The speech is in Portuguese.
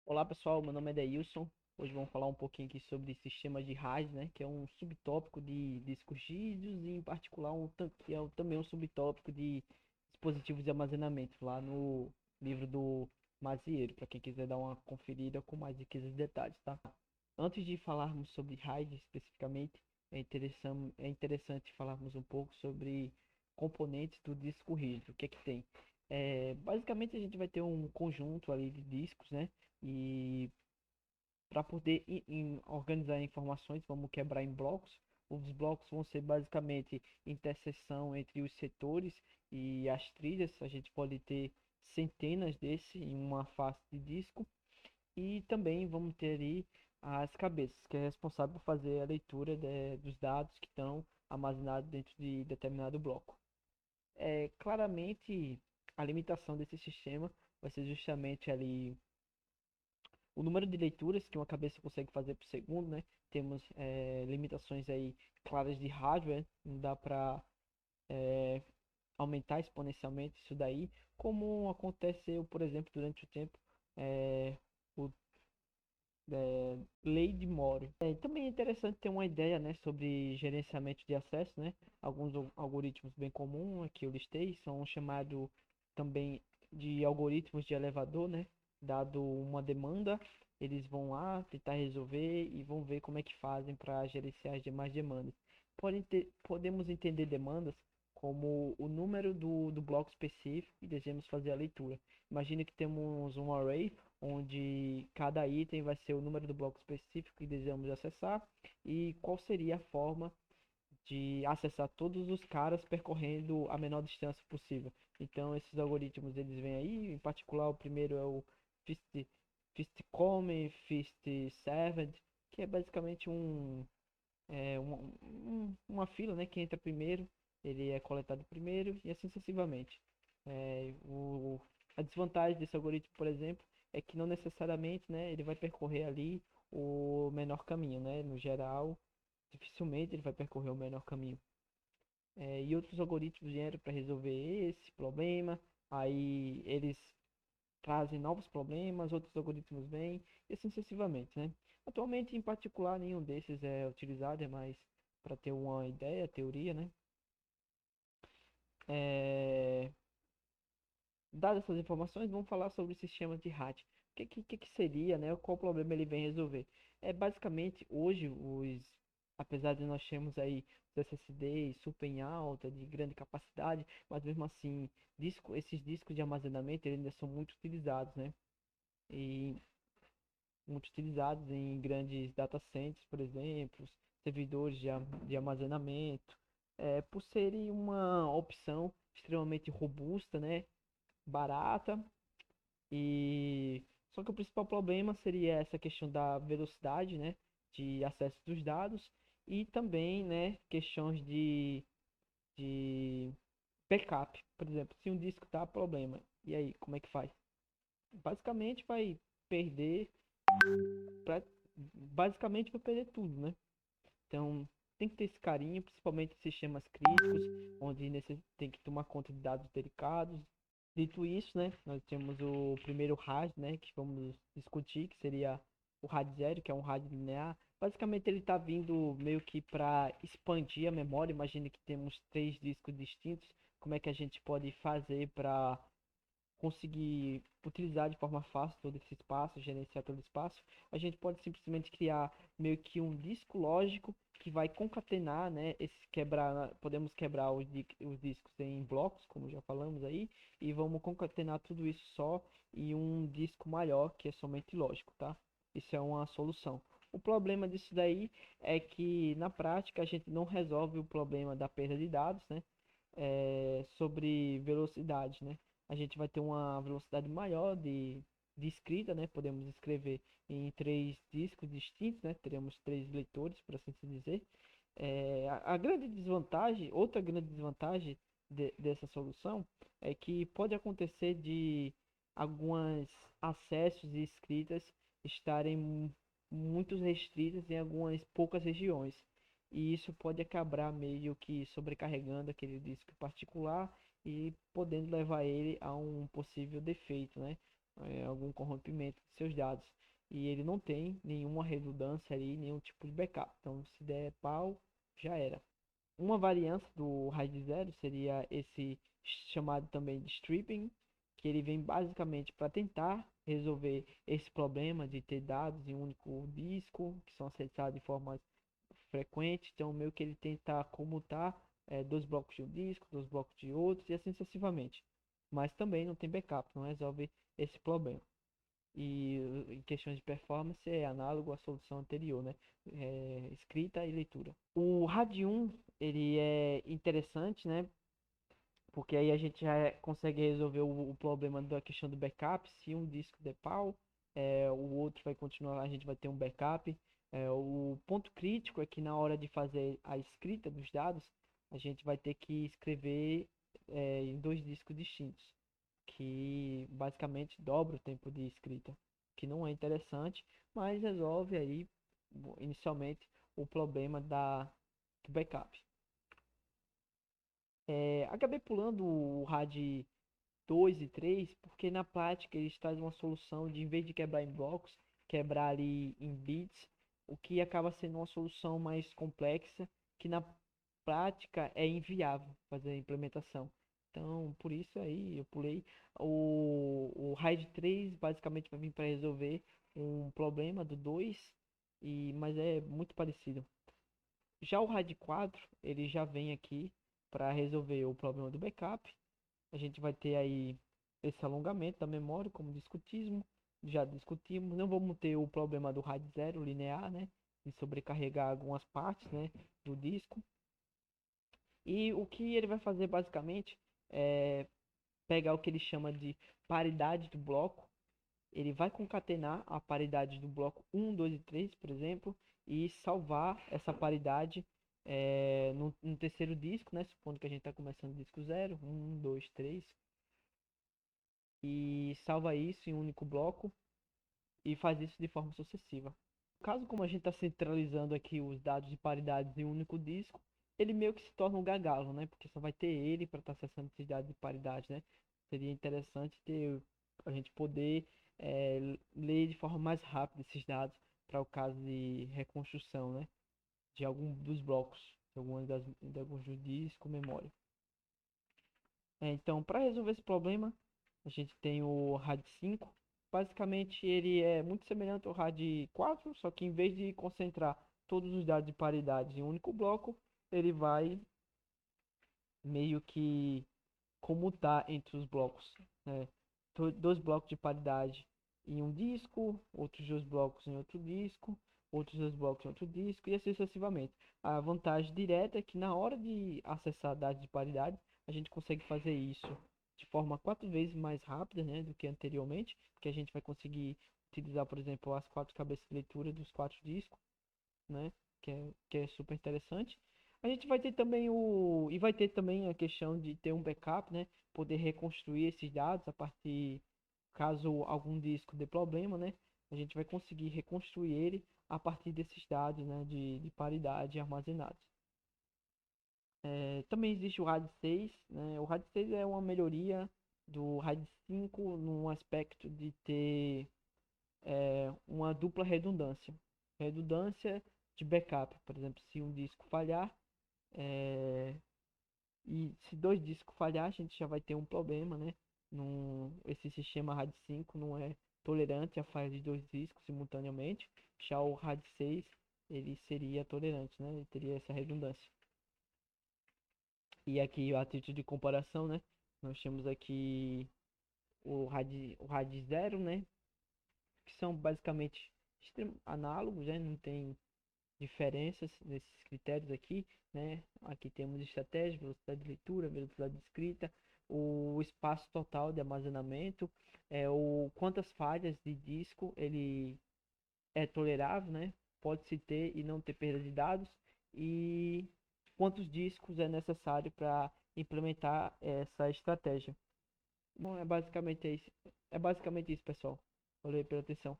Olá pessoal, meu nome é Deilson. Hoje vamos falar um pouquinho aqui sobre sistemas de RAID, né, que é um subtópico de discos rígidos e em particular que é também um subtópico de dispositivos de armazenamento lá no livro do Mazieiro, para quem quiser dar uma conferida com mais riqueza de detalhes, tá? Antes de falarmos sobre RAID especificamente, é interessante falarmos um pouco sobre componentes do disco rígido. O que é que tem? Basicamente a gente vai ter um conjunto ali de discos, né? E para poder organizar informações, vamos quebrar em blocos. Os blocos vão ser basicamente interseção entre os setores e as trilhas. A gente pode ter centenas desses em uma face de disco. E também vamos ter ali as cabeças, que é responsável por fazer a leitura dos dados que estão armazenados dentro de determinado bloco. Claramente, a limitação desse sistema vai ser justamente ali o número de leituras que uma cabeça consegue fazer por segundo, né? Temos limitações aí claras de hardware, não dá para aumentar exponencialmente isso daí, como aconteceu, por exemplo, durante o tempo, o lei de Moore. Também é interessante ter uma ideia, né, sobre gerenciamento de acesso, né? Alguns algoritmos bem comuns que eu listei são chamados também de algoritmos de elevador, né? Dado uma demanda, eles vão lá tentar resolver e vão ver como é que fazem para gerenciar as demais demandas. Podemos entender demandas como o número do bloco específico e desejamos fazer a leitura. Imagine que temos um array onde cada item vai ser o número do bloco específico que desejamos acessar e qual seria a forma de acessar todos os caras percorrendo a menor distância possível. Então esses algoritmos eles vêm aí, em particular o primeiro é o Fist, Fist Come, Fist Servant, que é basicamente uma fila, né, que entra primeiro, ele é coletado primeiro e assim sucessivamente. A desvantagem desse algoritmo, por exemplo, é que não necessariamente, né, ele vai percorrer ali o menor caminho, né? No geral, dificilmente ele vai percorrer o menor caminho. E outros algoritmos vieram para resolver esse problema, aí eles trazem novos problemas, outros algoritmos vêm, e assim sucessivamente, né? Atualmente, em particular, nenhum desses é utilizado, é mais para ter uma ideia, teoria, né? É... Dadas essas informações, vamos falar sobre o sistema de RAT. O que seria, né? Qual problema ele vem resolver? Basicamente, hoje, apesar de nós termos aí os SSDs super em alta, de grande capacidade, mas mesmo assim, esses discos de armazenamento eles ainda são muito utilizados, né? E muito utilizados em grandes data centers, por exemplo, servidores de armazenamento, por serem uma opção extremamente robusta, né? Barata e só que o principal problema seria essa questão da velocidade, né, de acesso dos dados e também, né, questões de backup. Por exemplo, se um disco dá problema, e aí, como é que faz? Basicamente vai perder, pra, basicamente vai perder tudo, né? Então, tem que ter esse carinho, principalmente em sistemas críticos, onde tem que tomar conta de dados delicados. Dito isso, né, nós temos o primeiro RAID, né, que vamos discutir, que seria o RAID 0, que é um RAID linear. Basicamente, ele está vindo meio que para expandir a memória. Imagine que temos três discos distintos. Como é que a gente pode fazer para conseguir utilizar de forma fácil todo esse espaço, gerenciar todo o espaço, a gente pode simplesmente criar meio que um disco lógico que vai concatenar, né, podemos quebrar os discos em blocos, como já falamos aí, e vamos concatenar tudo isso só em um disco maior, que é somente lógico, tá? Isso é uma solução. O problema disso daí é que na prática a gente não resolve o problema da perda de dados, né? Sobre velocidade, né? A gente vai ter uma velocidade maior de escrita, né? Podemos escrever em três discos distintos, né? Teremos três leitores, por assim se dizer. A grande desvantagem, outra grande desvantagem dessa solução é que pode acontecer de alguns acessos e escritas estarem muito restritas em algumas poucas regiões. E isso pode acabar meio que sobrecarregando aquele disco particular e podendo levar ele a um possível defeito, né? algum corrompimento de seus dados. E ele não tem nenhuma redundância ali, nenhum tipo de backup. Então, se der pau, já era. Uma variante do RAID 0 seria esse chamado também de stripping, que ele vem basicamente para tentar resolver esse problema de ter dados em um único disco, que são acessados de forma frequente. Então, meio que ele tenta comutar dois blocos de um disco, dois blocos de outros e assim sucessivamente. Mas também não tem backup, não resolve esse problema. E em questões de performance é análogo à solução anterior, né? Escrita e leitura. O RAD 1 ele é interessante, né? Porque aí a gente já consegue resolver o problema da questão do backup. Se um disco der pau, o outro vai continuar, a gente vai ter um backup. O ponto crítico é que na hora de fazer a escrita dos dados, a gente vai ter que escrever em dois discos distintos, que basicamente dobra o tempo de escrita, que não é interessante, mas resolve aí inicialmente o problema do backup. Acabei pulando o RAD 2 e 3 porque na prática eles trazem uma solução de, em vez de quebrar em blocos, quebrar ali em bits, o que acaba sendo uma solução mais complexa, que na prática é inviável fazer a implementação. Então, por isso aí eu pulei. O RAID 3 basicamente vai vir para resolver um problema do 2, mas é muito parecido. Já o RAID 4, ele já vem aqui para resolver o problema do backup. A gente vai ter aí esse alongamento da memória, como já discutimos. Não vamos ter o problema do RAID 0 linear, né? De sobrecarregar algumas partes, né, do disco. E o que ele vai fazer basicamente é pegar o que ele chama de paridade do bloco. Ele vai concatenar a paridade do bloco 1, 2 e 3, por exemplo, e salvar essa paridade no terceiro disco, né? Supondo que a gente está começando disco 0, 1, 2, 3, e salva isso em um único bloco e faz isso de forma sucessiva. Caso como a gente está centralizando aqui os dados de paridades em um único disco, ele meio que se torna um gargalo, né? Porque só vai ter ele para estar acessando esses dados de paridade, né? Seria interessante ter a gente poder ler de forma mais rápida esses dados para o caso de reconstrução, né? De algum dos blocos, de alguns dos discos, memória. Então, para resolver esse problema, a gente tem o RAID 5. Basicamente, ele é muito semelhante ao RAID 4, só que em vez de concentrar todos os dados de paridade em um único bloco, ele vai meio que comutar entre os blocos, né? Dois blocos de paridade em um disco, outros dois blocos em outro disco, outros dois blocos em outro disco e assim sucessivamente. A vantagem direta é que na hora de acessar dados de paridade, a gente consegue fazer isso de forma 4 vezes mais rápida, né, do que anteriormente, porque a gente vai conseguir utilizar, por exemplo, as 4 cabeças de leitura dos 4 discos, né? Que é super interessante. A gente vai ter também vai ter também a questão de ter um backup, né? Poder reconstruir esses dados a partir, caso algum disco dê problema, né? A gente vai conseguir reconstruir ele a partir desses dados, né? De paridade armazenados. Também existe o RAID 6, né? O RAID 6 é uma melhoria do RAID 5 no aspecto de ter uma dupla redundância. Redundância de backup, por exemplo, se um disco falhar, e se dois discos falhar, a gente já vai ter um problema, né? Esse sistema RAID 5 não é tolerante a falha de dois discos simultaneamente. Já o RAID 6 ele seria tolerante, né? Ele teria essa redundância. E aqui a título de comparação, né? Nós temos aqui o RAID 0, né? Que são basicamente análogos, né? Não tem diferenças nesses critérios aqui, né? Aqui temos estratégia, velocidade de leitura, velocidade de escrita, o espaço total de armazenamento, quantas falhas de disco ele é tolerável, né? Pode-se ter e não ter perda de dados, e quantos discos é necessário para implementar essa estratégia. Bom, é basicamente isso, pessoal. Valeu pela atenção.